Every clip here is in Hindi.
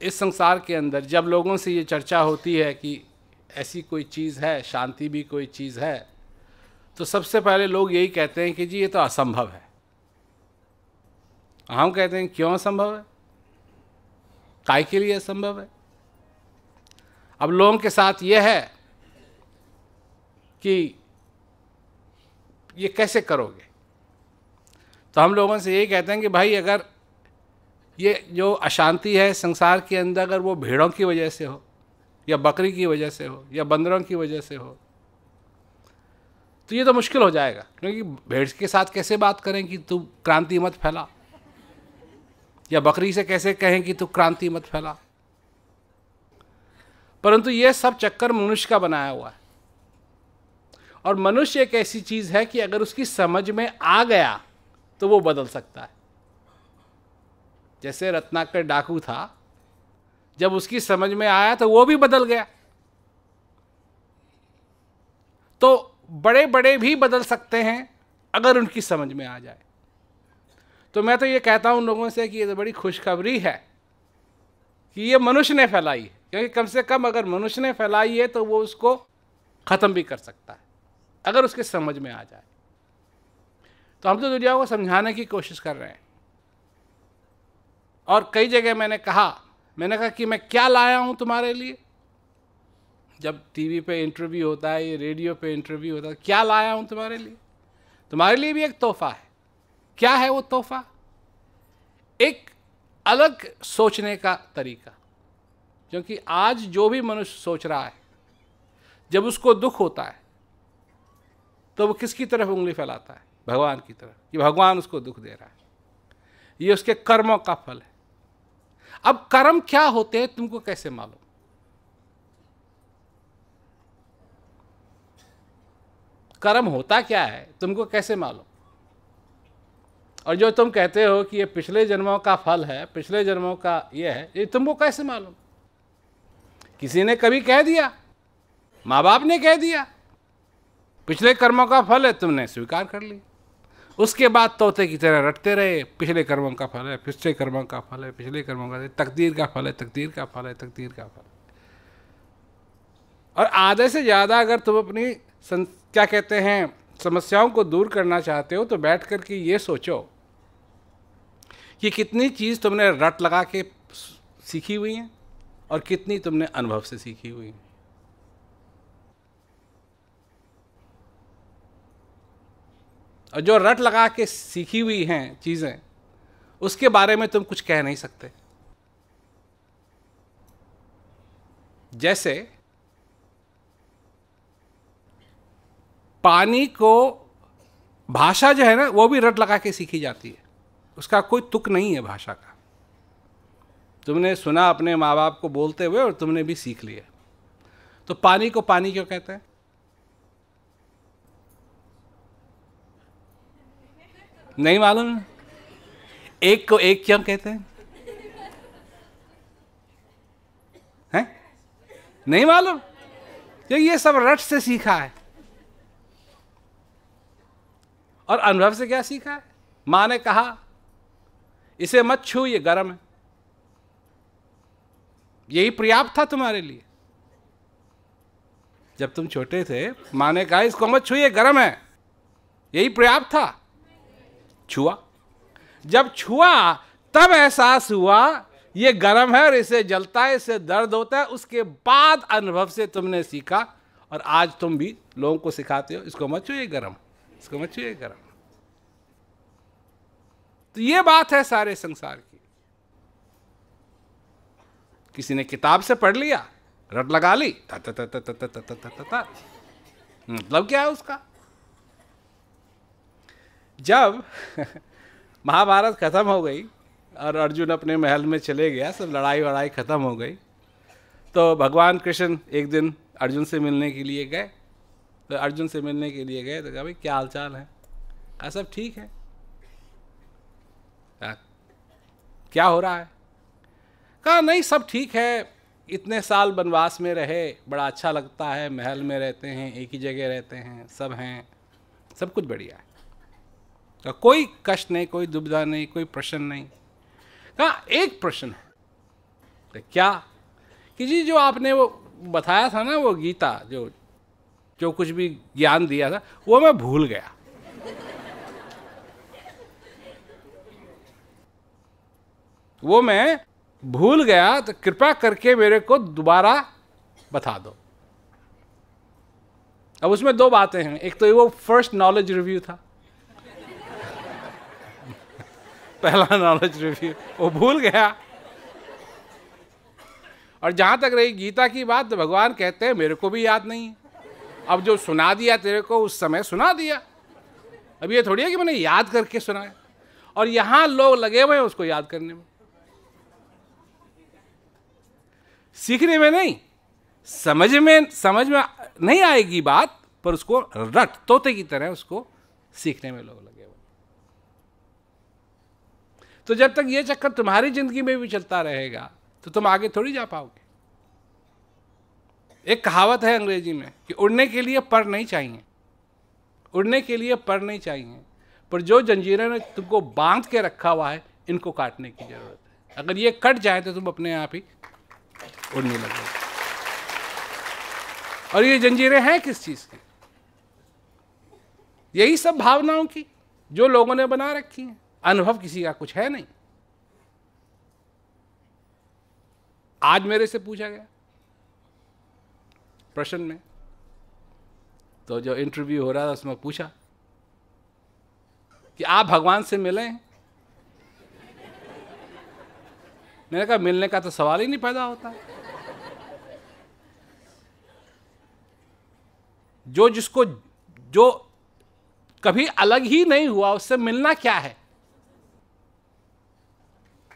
इस संसार के अंदर जब लोगों से ये चर्चा होती है कि ऐसी कोई चीज़ है, शांति भी कोई चीज़ है, तो सबसे पहले लोग यही कहते हैं कि जी ये तो असंभव है। हम कहते हैं क्यों असंभव है, काय के लिए असंभव है। अब लोगों के साथ ये है कि ये कैसे करोगे, तो हम लोगों से यही कहते हैं कि भाई अगर ये जो अशांति है संसार के अंदर, अगर वो भेड़ों की वजह से हो या बकरी की वजह से हो या बंदरों की वजह से हो, तो ये तो मुश्किल हो जाएगा, क्योंकि भेड़ के साथ कैसे बात करें कि तू क्रांति मत फैला, या बकरी से कैसे कहें कि तू क्रांति मत फैला। परंतु ये सब चक्कर मनुष्य का बनाया हुआ है, और मनुष्य एक ऐसी चीज है कि अगर उसकी समझ में आ गया तो वो बदल सकता है। जैसे रत्नाकर डाकू था, जब उसकी समझ में आया तो वो भी बदल गया। तो बड़े बड़े भी बदल सकते हैं अगर उनकी समझ में आ जाए। तो मैं तो ये कहता हूं उन लोगों से कि ये तो बड़ी खुशखबरी है कि ये मनुष्य ने फैलाई है, क्योंकि कम से कम अगर मनुष्य ने फैलाई है तो वो उसको खत्म भी कर सकता है अगर उसके समझ में आ जाए। तो हम तो दुनिया को समझाने की कोशिश कर रहे हैं, और कई जगह मैंने कहा कि मैं क्या लाया हूं तुम्हारे लिए। जब टीवी पे इंटरव्यू होता है, ये रेडियो पे इंटरव्यू होता है, क्या लाया हूं तुम्हारे लिए। तुम्हारे लिए भी एक तोहफा है। क्या है वो तोहफा? एक अलग सोचने का तरीका। क्योंकि आज जो भी मनुष्य सोच रहा है, जब उसको दुख होता है तो वो किसकी तरफ उंगली फैलाता है? भगवान की तरफ, कि भगवान उसको दुख दे रहा है। ये उसके कर्मों का फल है। अब कर्म क्या होते हैं तुमको कैसे मालूम? कर्म होता क्या है तुमको कैसे मालूम? और जो तुम कहते हो कि ये पिछले जन्मों का फल है, पिछले जन्मों का ये है, ये तुमको कैसे मालूम? किसी ने कभी कह दिया? माँ बाप ने कह दिया पिछले कर्मों का फल है, तुमने स्वीकार कर ली। उसके बाद तोते की तरह रटते रहे, पिछले कर्मों का फल है, पिछले कर्मों का फल है, पिछले कर्मों का, तकदीर का फल है, तकदीर का फल है, तकदीर का फल है। और आधे से ज़्यादा अगर तुम अपनी क्या कहते हैं समस्याओं को दूर करना चाहते हो, तो बैठ कर के ये सोचो कि कितनी चीज़ तुमने रट लगा के सीखी हुई हैं और कितनी तुमने अनुभव से सीखी हुई हैं। और जो रट लगा के सीखी हुई हैं चीज़ें, उसके बारे में तुम कुछ कह नहीं सकते। जैसे पानी को, भाषा जो है ना, वो भी रट लगा के सीखी जाती है, उसका कोई तुक नहीं है भाषा का। तुमने सुना अपने माँ बाप को बोलते हुए और तुमने भी सीख लिया। तो पानी को पानी क्यों कहते हैं? नहीं मालूम? एक को एक क्यों कहते हैं? हैं? नहीं मालूम? क्योंकि ये सब रट से सीखा है। और अनुभव से क्या सीखा है? माँ ने कहा इसे मत छू, ये गर्म है। यही पर्याप्त था तुम्हारे लिए। जब तुम छोटे थे, माँ ने कहा इसको मत छू, ये गर्म है, यही पर्याप्त था। छुआ, जब छुआ तब एहसास हुआ ये गर्म है और इसे जलता है, इसे दर्द होता है। उसके बाद अनुभव से तुमने सीखा, और आज तुम भी लोगों को सिखाते हो इसको मत छू, ये गर्म, इसको मत छू, ये गर्म। तो ये बात है सारे संसार की। किसी ने किताब से पढ़ लिया, रट लगा ली, मतलब क्या है उसका? जब महाभारत खत्म हो गई और अर्जुन अपने महल में चले गया, सब लड़ाई वड़ाई खत्म हो गई, तो भगवान कृष्ण एक दिन अर्जुन से मिलने के लिए गए। तो अर्जुन से मिलने के लिए गए तो कहा भाई क्या हाल चाल है? कहा सब ठीक है। क्या हो रहा है? कहा नहीं सब ठीक है, इतने साल वनवास में रहे, बड़ा अच्छा लगता है, महल में रहते हैं, एक ही जगह रहते हैं, सब हैं, सब कुछ बढ़िया है। कहा कोई कष्ट नहीं, कोई दुविधा नहीं, कोई प्रश्न नहीं। कहा एक प्रश्न है। थे। क्या? कि जी जो आपने वो बताया था ना, वो गीता, जो जो कुछ भी ज्ञान दिया था, वो मैं भूल गया। वो मैं भूल गया, तो कृपा करके मेरे को दोबारा बता दो। अब उसमें दो बातें हैं। एक तो वो फर्स्ट नॉलेज रिव्यू था, पहला नॉलेज रिव्यू, वो भूल गया। और जहां तक रही गीता की बात, तो भगवान कहते हैं मेरे को भी याद नहीं है। अब जो सुना दिया तेरे को, उस समय सुना दिया। अब ये थोड़ी है कि मैंने याद करके सुनाया। और यहां लोग लगे हुए हैं उसको याद करने में, सीखने में नहीं। समझ में नहीं आएगी बात, पर उसको रट तोते की तरह उसको सीखने में लोग लगे हुए। तो जब तक ये चक्कर तुम्हारी जिंदगी में भी चलता रहेगा, तो तुम आगे थोड़ी जा पाओगे। एक कहावत है अंग्रेजी में कि उड़ने के लिए पर नहीं चाहिए, उड़ने के लिए पर नहीं चाहिए, पर जो जंजीरें ने तुमको बांध के रखा हुआ है, इनको काटने की जरूरत है। अगर ये कट जाए तो तुम अपने आप ही उड़ने लगोगे। और ये जंजीरें हैं किस चीज की? यही सब भावनाओं की, जो लोगों ने बना रखी हैं। अनुभव किसी का कुछ है नहीं। आज मेरे से पूछा गया प्रश्न में, तो जो इंटरव्यू हो रहा था उसमें पूछा कि आप भगवान से मिले हैं? मैंने कहा मिलने का तो सवाल ही नहीं पैदा होता। जो कभी अलग ही नहीं हुआ, उससे मिलना क्या है?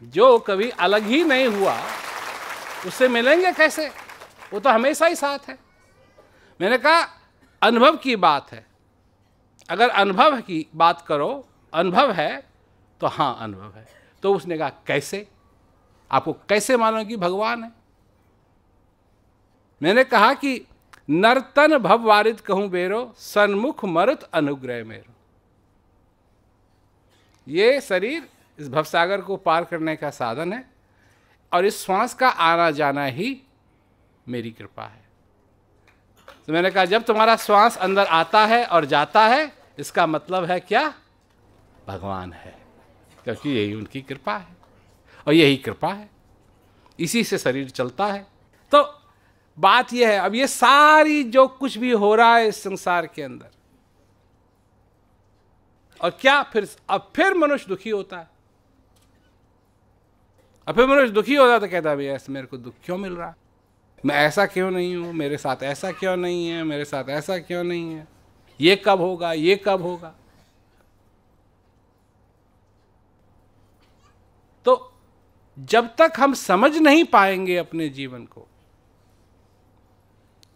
जो कभी अलग ही नहीं हुआ, उससे मिलेंगे कैसे? वो तो हमेशा ही साथ है। मैंने कहा अनुभव की बात है। अगर अनुभव की बात करो, अनुभव है तो हाँ अनुभव है। तो उसने कहा कैसे? आपको कैसे मालूम कि भगवान है? मैंने कहा कि नर्तन भव वारिद कहूं बेरो, सन्मुख मरुत अनुग्रह मेरो। ये शरीर इस भवसागर को पार करने का साधन है, और इस श्वास का आना जाना ही मेरी कृपा है। तो मैंने कहा जब तुम्हारा श्वास अंदर आता है और जाता है, इसका मतलब है क्या? भगवान है, क्योंकि यही उनकी कृपा है और यही कृपा है, इसी से शरीर चलता है। तो बात यह है, अब ये सारी जो कुछ भी हो रहा है इस संसार के अंदर, और क्या अब फिर मनुष्य दुखी होता है। अब फिर मनुष्य दुखी होता है तो कहता है भैया ऐसे मेरे को दुख क्यों मिल रहा है, मैं ऐसा क्यों नहीं हूं, मेरे साथ ऐसा क्यों नहीं है, मेरे साथ ऐसा क्यों नहीं है, ये कब होगा, ये कब होगा। तो जब तक हम समझ नहीं पाएंगे अपने जीवन को,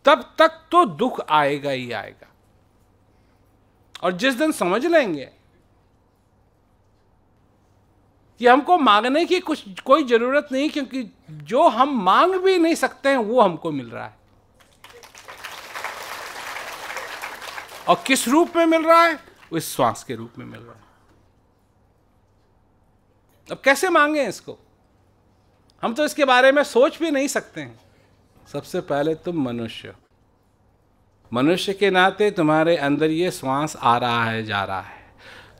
तब तक तो दुख आएगा ही आएगा। और जिस दिन समझ लेंगे कि हमको मांगने की कोई जरूरत नहीं, क्योंकि जो हम मांग भी नहीं सकते हैं वो हमको मिल रहा है। और किस रूप में मिल रहा है? वो इस श्वास के रूप में मिल रहा है। अब कैसे मांगे इसको? हम तो इसके बारे में सोच भी नहीं सकते हैं। सबसे पहले तुम मनुष्य के नाते तुम्हारे अंदर ये श्वास आ रहा है, जा रहा है।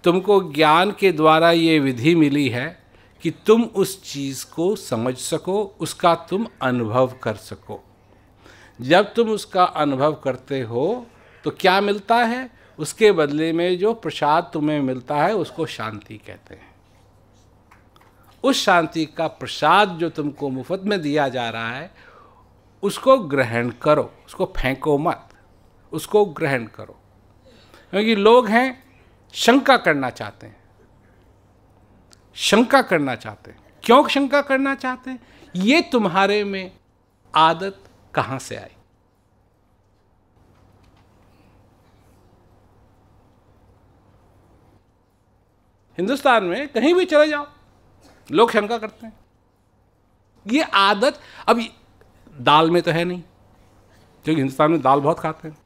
तुमको ज्ञान के द्वारा ये विधि मिली है कि तुम उस चीज को समझ सको, उसका तुम अनुभव कर सको। जब तुम उसका अनुभव करते हो तो क्या मिलता है? उसके बदले में जो प्रसाद तुम्हें मिलता है उसको शांति कहते हैं। उस शांति का प्रसाद जो तुमको मुफ्त में दिया जा रहा है, उसको ग्रहण करो, उसको फेंको मत, उसको ग्रहण करो। क्योंकि लोग हैं शंका करना चाहते हैं, शंका करना चाहते हैं। क्यों शंका करना चाहते हैं? ये तुम्हारे में आदत कहां से आई? हिंदुस्तान में कहीं भी चले जाओ, लोग शंका करते हैं। ये आदत अब दाल में तो है नहीं, क्योंकि हिंदुस्तान में दाल बहुत खाते हैं।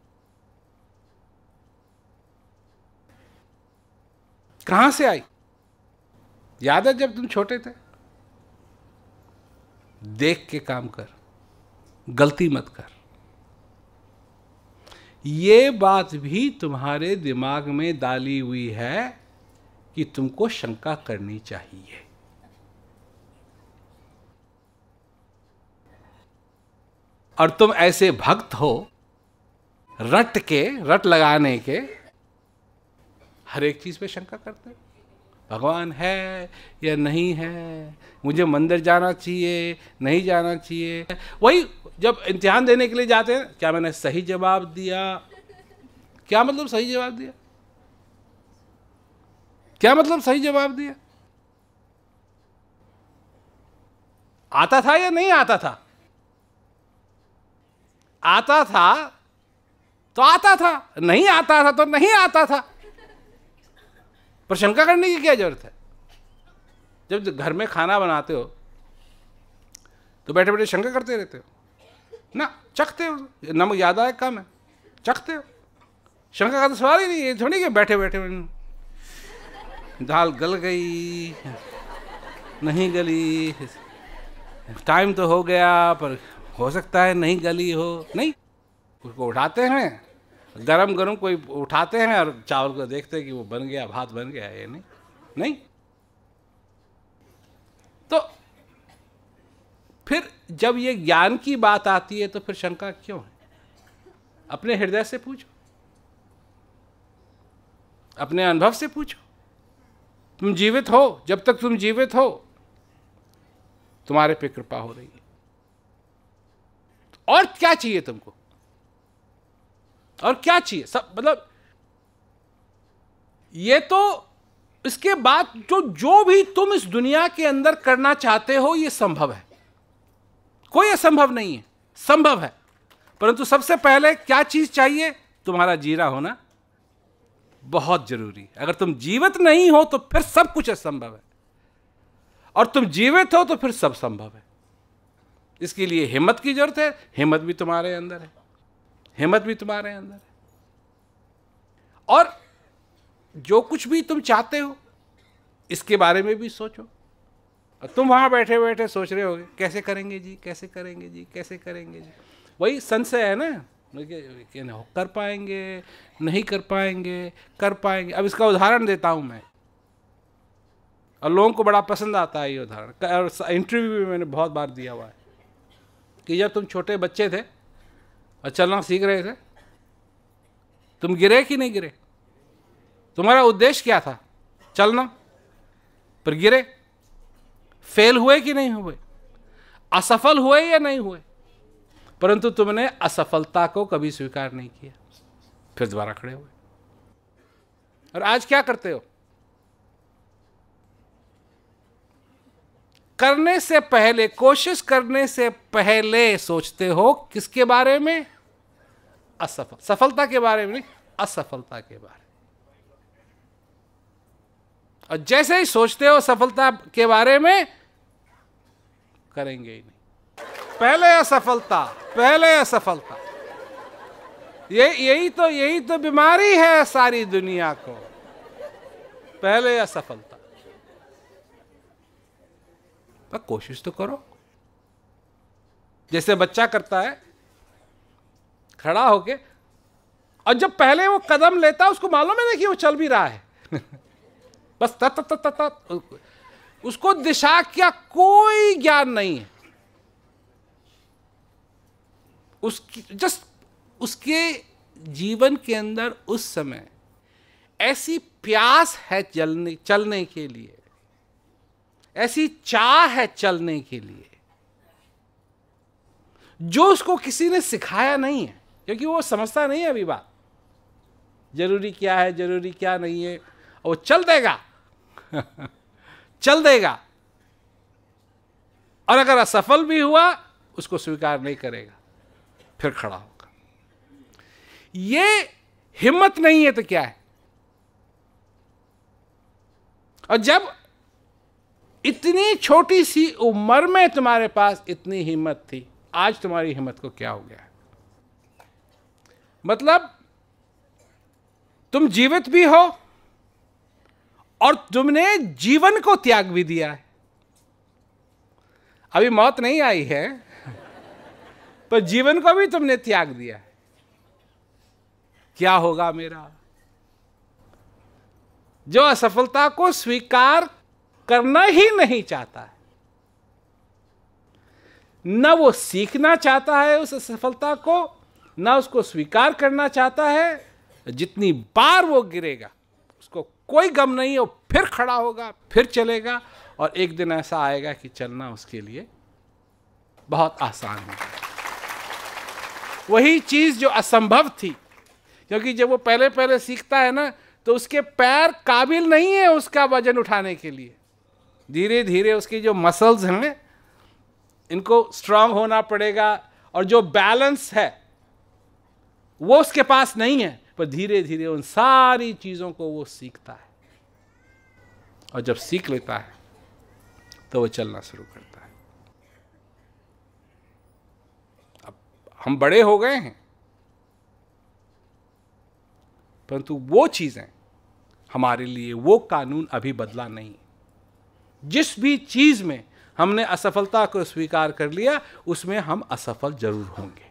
कहां से आई? याद है जब तुम छोटे थे, देख के काम कर, गलती मत कर। ये बात भी तुम्हारे दिमाग में डाली हुई है कि तुमको शंका करनी चाहिए। और तुम ऐसे भक्त हो रट लगाने के, हर एक चीज पे शंका करते हो। भगवान है या नहीं है, मुझे मंदिर जाना चाहिए नहीं जाना चाहिए। वही जब इम्तिहान देने के लिए जाते हैं, क्या मैंने सही जवाब दिया? क्या मतलब सही जवाब दिया? क्या मतलब सही जवाब दिया? आता था या नहीं आता था? आता था तो आता था, नहीं आता था तो नहीं आता था। पर शंका करने की क्या जरूरत है? जब घर में खाना बनाते हो तो बैठे बैठे शंका करते रहते हो ना, चखते हो, नमक ज्यादा है कम है, चखते हो। शंका का तो सवाल ही नहीं है। थोड़ी कि बैठे बैठे दाल गल गई नहीं गली, टाइम तो हो गया पर हो सकता है नहीं गली हो। नहीं, उसको उठाते हैं, गरम गरम कोई उठाते हैं और चावल को देखते हैं कि वो बन गया, भात बन गया। ये नहीं। तो फिर जब ये ज्ञान की बात आती है तो फिर शंका क्यों है? अपने हृदय से पूछो, अपने अनुभव से पूछो। तुम जीवित हो, जब तक तुम जीवित हो तुम्हारे पे कृपा हो रही है। और क्या चाहिए तुमको? और क्या चाहिए? सब मतलब ये तो इसके बाद जो भी तुम इस दुनिया के अंदर करना चाहते हो ये संभव है, कोई असंभव नहीं है, संभव है। परंतु सबसे पहले क्या चीज चाहिए? तुम्हारा जीना होना बहुत जरूरी है। अगर तुम जीवित नहीं हो तो फिर सब कुछ असंभव है, और तुम जीवित हो तो फिर सब संभव है। इसके लिए हिम्मत की जरूरत है। हिम्मत भी तुम्हारे अंदर है, हिम्मत भी तुम्हारे अंदर है। और जो कुछ भी तुम चाहते हो इसके बारे में भी सोचो। और तुम वहां बैठे बैठे सोच रहे होगे कैसे करेंगे जी, कैसे करेंगे जी, कैसे करेंगे जी। वही संशय है ना, कर पाएंगे नहीं कर पाएंगे, कर पाएंगे। अब इसका उदाहरण देता हूं मैं, और लोगों को बड़ा पसंद आता है ये उदाहरण, और इंटरव्यू में मैंने बहुत बार दिया हुआ है कि जब तुम छोटे बच्चे थे और चलना सीख रहे थे, तुम गिरे कि नहीं गिरे? तुम्हारा उद्देश्य क्या था? चलना, पर गिरे। फेल हुए कि नहीं हुए? असफल हुए या नहीं हुए? परंतु तुमने असफलता को कभी स्वीकार नहीं किया, फिर दोबारा खड़े हुए। और आज क्या करते हो? करने से पहले, कोशिश करने से पहले सोचते हो किसके बारे में? सफलता के बारे में नहीं, असफलता के बारे में। और जैसे ही सोचते हो सफलता के बारे में, करेंगे ही नहीं। पहले असफलता, पहले असफलता। यही तो बीमारी है सारी दुनिया को, पहले असफलता। पर कोशिश तो करो, जैसे बच्चा करता है खड़ा होके, और जब पहले वो कदम लेता है उसको मालूम है ना कि वो चल भी रहा है बस तत उसको दिशा क्या कोई ज्ञान नहीं है। उसके जीवन के अंदर उस समय ऐसी प्यास है चलने के लिए, ऐसी चाह है चलने के लिए, जो उसको किसी ने सिखाया नहीं है, क्योंकि वो समझता नहीं है अभी बात, जरूरी क्या है जरूरी क्या नहीं है। और वो चल देगा चल देगा, और अगर असफल भी हुआ उसको स्वीकार नहीं करेगा, फिर खड़ा होगा। ये हिम्मत नहीं है तो क्या है? और जब इतनी छोटी सी उम्र में तुम्हारे पास इतनी हिम्मत थी, आज तुम्हारी हिम्मत को क्या हो गया? मतलब तुम जीवित भी हो और तुमने जीवन को त्याग भी दिया है। अभी मौत नहीं आई है, पर जीवन को भी तुमने त्याग दिया है। क्या होगा मेरा? जो असफलता को स्वीकार करना ही नहीं चाहता है, न वो सीखना चाहता है उस असफलता को, न उसको स्वीकार करना चाहता है, जितनी बार वो गिरेगा उसको कोई गम नहीं हो, फिर खड़ा होगा, फिर चलेगा, और एक दिन ऐसा आएगा कि चलना उसके लिए बहुत आसान होगा। वही चीज जो असंभव थी, क्योंकि जब वो पहले पहले सीखता है ना, तो उसके पैर काबिल नहीं है उसका वजन उठाने के लिए। धीरे धीरे उसकी जो मसल्स हैं इनको स्ट्रांग होना पड़ेगा, और जो बैलेंस है वो उसके पास नहीं है, पर धीरे धीरे उन सारी चीजों को वो सीखता है, और जब सीख लेता है तो वो चलना शुरू करता है। अब हम बड़े हो गए हैं, परंतु वो चीजें हमारे लिए, वो कानून अभी बदला नहीं। जिस भी चीज में हमने असफलता को स्वीकार कर लिया, उसमें हम असफल जरूर होंगे।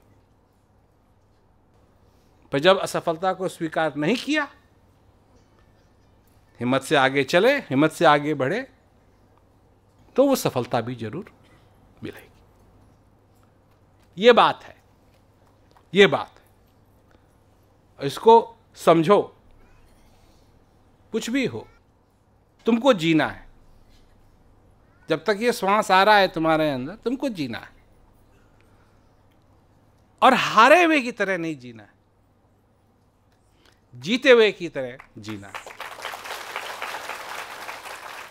पर जब असफलता को स्वीकार नहीं किया, हिम्मत से आगे चले, हिम्मत से आगे बढ़े, तो वो सफलता भी जरूर मिलेगी। ये बात है, ये बात है। इसको समझो। कुछ भी हो, तुमको जीना है। जब तक ये श्वास आ रहा है तुम्हारे अंदर, तुमको जीना है, और हारे हुए की तरह नहीं जीना है, जीते हुए की तरह जीना है।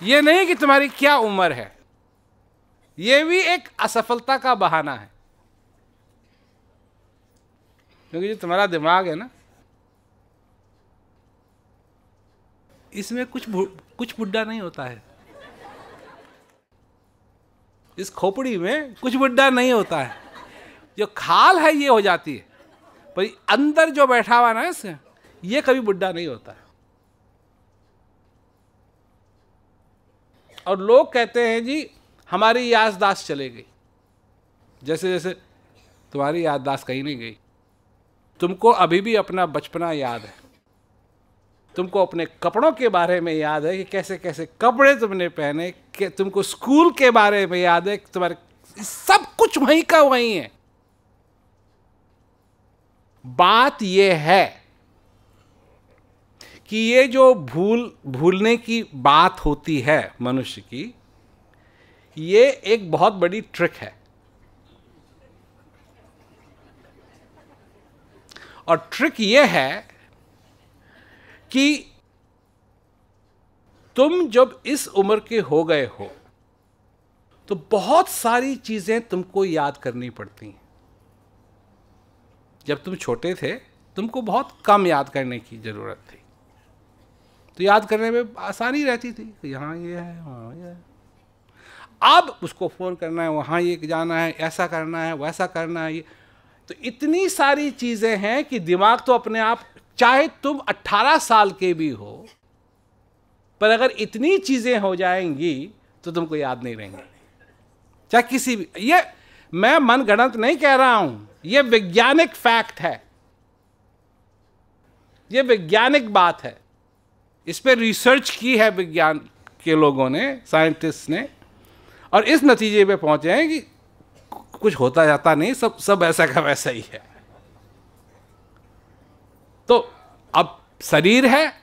ये नहीं कि तुम्हारी क्या उम्र है, ये भी एक असफलता का बहाना है। क्योंकि जो तुम्हारा दिमाग है ना, इसमें कुछ बुढ़ा नहीं होता है। इस खोपड़ी में कुछ बुढ़ा नहीं होता है। जो खाल है ये हो जाती है, पर अंदर जो बैठा हुआ ना इससे, ये कभी बुढ़ा नहीं होता है। और लोग कहते हैं जी हमारी याददाश्त चले गई। जैसे जैसे तुम्हारी याददाश्त कहीं नहीं गई। तुमको अभी भी अपना बचपना याद है, तुमको अपने कपड़ों के बारे में याद है कि कैसे कैसे कपड़े तुमने पहने, कि तुमको स्कूल के बारे में याद है कि तुम्हारे सब कुछ वहीं का वहीं है। बात यह है कि ये जो भूलने की बात होती है मनुष्य की, ये एक बहुत बड़ी ट्रिक है। और ट्रिक ये है कि तुम जब इस उम्र के हो गए हो, तो बहुत सारी चीजें तुमको याद करनी पड़ती हैं। जब तुम छोटे थे, तुमको बहुत कम याद करने की जरूरत थी, तो याद करने में आसानी रहती थी। यहाँ ये है, वहाँ ये है। अब उसको फोन करना है, वहाँ ये जाना है, ऐसा करना है, वैसा करना है। ये तो इतनी सारी चीजें हैं कि दिमाग तो अपने आप, चाहे तुम 18 साल के भी हो, पर अगर इतनी चीजें हो जाएंगी तो तुमको याद नहीं रहेंगे। चाहे किसी भी, ये मैं मनगढ़ंत नहीं कह रहा हूं, ये वैज्ञानिक फैक्ट है, ये वैज्ञानिक बात है। इस पे रिसर्च की है विज्ञान के लोगों ने, साइंटिस्ट ने, और इस नतीजे पे पहुंचे हैं कि कुछ होता जाता नहीं, सब ऐसा का वैसा ही है। तो अब शरीर है,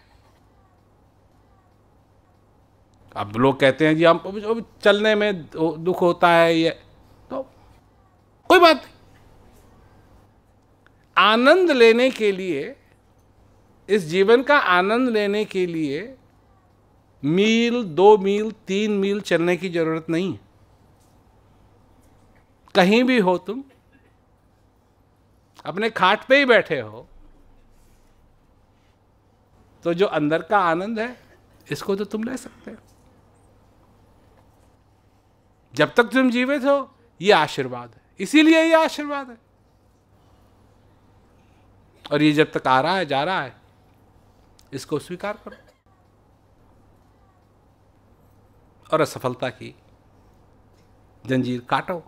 अब लोग कहते हैं जी हम चलने में दुख होता है, ये तो कोई बात नहीं। आनंद लेने के लिए, इस जीवन का आनंद लेने के लिए मील, 2 मील, 3 मील चलने की जरूरत नहीं है। कहीं भी हो तुम, अपने खाट पे ही बैठे हो, तो जो अंदर का आनंद है इसको तो तुम ले सकते हो। जब तक तुम जीवित हो, ये आशीर्वाद है, इसीलिए ये आशीर्वाद है। और ये जब तक आ रहा है, जा रहा है, इसको स्वीकार करो। और असफलता की जंजीर काटो।